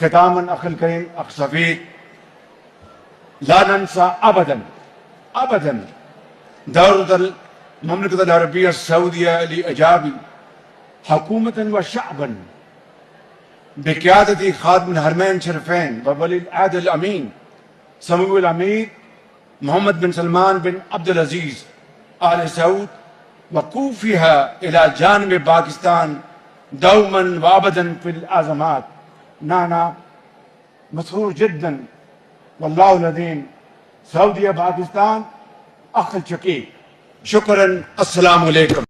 ختاما أخي الكريم أخ سفيد، لا ننسى أبدا أبدا دور المملكة العربية السعودية لإيجاب حكومة وشعبا بقيادة خادم الحرمين الشريفين وولي العهد الأمين سمو الأمير محمد بن سلمان بن عبد العزيز آل سعود، وقوفها إلى جانب باكستان دوما وأبدا في الأزمات. نانا مسرور جدا والله العظيم. سعودية باكستان أخ الشقيق. شكرا. السلام عليكم.